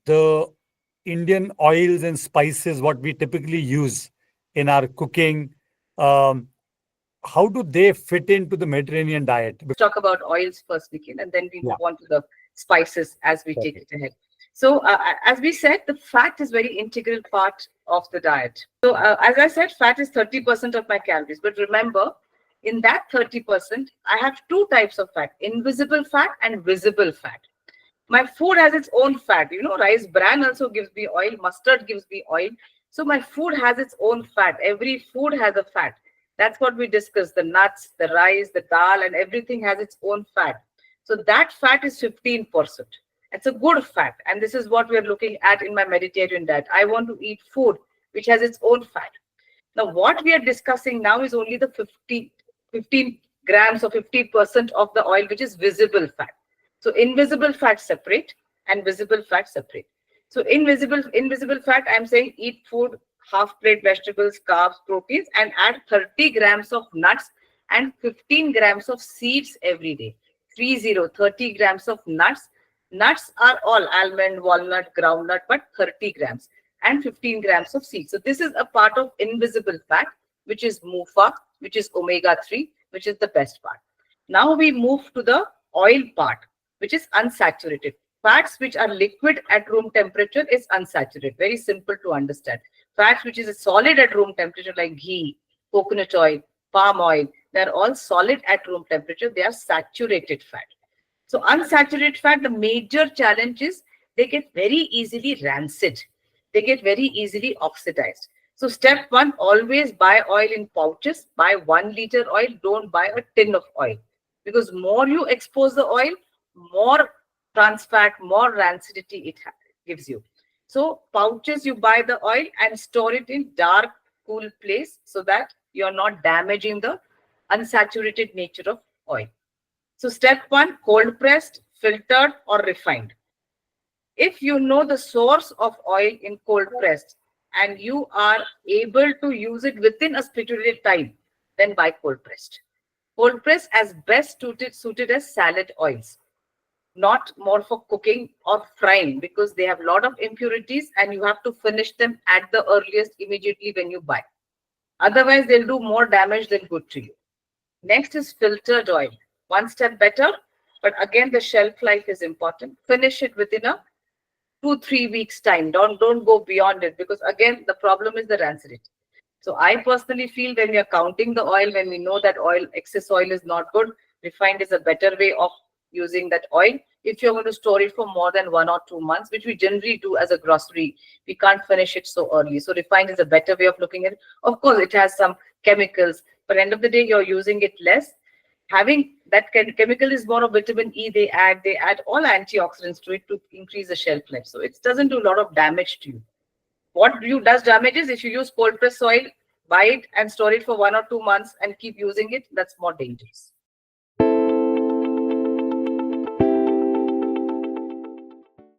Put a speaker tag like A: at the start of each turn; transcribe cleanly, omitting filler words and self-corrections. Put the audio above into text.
A: the Indian oils and spices, what we typically use in our cooking, um, how do they fit into the Mediterranean diet?
B: Talk about oils first, Nikhil, and then we
A: Yeah.
B: move on to the spices as we take
A: Okay.
B: it ahead. So, as we said, the fat is very integral part of the diet. So, as I said, fat is 30% of my calories. But remember, in that 30%, I have two types of fat: invisible fat and visible fat. My food has its own fat. Rice bran also gives me oil, mustard gives me oil. So my food has its own fat. Every food has a fat. That's what we discussed: the nuts, the rice, the dal, and everything has its own fat. So that fat is 15%. It's a good fat, and this is what we're looking at in my Mediterranean diet. I want to eat food which has its own fat. Now what we are discussing now is only the 15 grams or 50% of the oil which is visible fat. So invisible fat separate and visible fat separate. So invisible fat, I'm saying eat food, half plate vegetables, carbs, proteins, and add 30 grams of nuts and 15 grams of seeds every day. 30 grams of nuts. Nuts are all almond, walnut, groundnut, but 30 grams, and 15 grams of seeds. So this is a part of invisible fat, which is MUFA, which is omega-3, which is the best part. Now we move to the oil part, which is unsaturated. Fats which are liquid at room temperature is unsaturated. Very simple to understand. Fats which is solid at room temperature, like ghee, coconut oil, palm oil, they're all solid at room temperature. They are saturated fat. So unsaturated fat, the major challenge is they get very easily rancid. They get very easily oxidized. So step one, always buy oil in pouches. Buy 1 liter oil. Don't buy a tin of oil, because more you expose the oil, more trans fat, more rancidity it gives you. So pouches, you buy the oil and store it in dark, cool place so that you're not damaging the unsaturated nature of oil. So step one, cold pressed, filtered, or refined. If you know the source of oil in cold pressed and you are able to use it within a stipulated time, then buy cold pressed. Cold press as best suited as salad oils, not more for cooking or frying, because they have a lot of impurities and you have to finish them at the earliest immediately when you buy. Otherwise, they'll do more damage than good to you. Next is filtered oil. One step better, but again, the shelf life is important. Finish it within a 2-3 weeks time. Don't go beyond it, because again, the problem is the rancidity. So I personally feel when we are counting the oil, when we know that excess oil is not good, refined is a better way of using that oil. If you're going to store it for more than 1 or 2 months, which we generally do as a grocery, we can't finish it so early. So refined is a better way of looking at it. Of course, it has some chemicals, but at the end of the day, you're using it less. Having that chemical is more of vitamin E. They add all antioxidants to it to increase the shelf life. So it doesn't do a lot of damage to you. What does damage is if you use cold press oil, buy it and store it for 1 or 2 months and keep using it. That's more dangerous.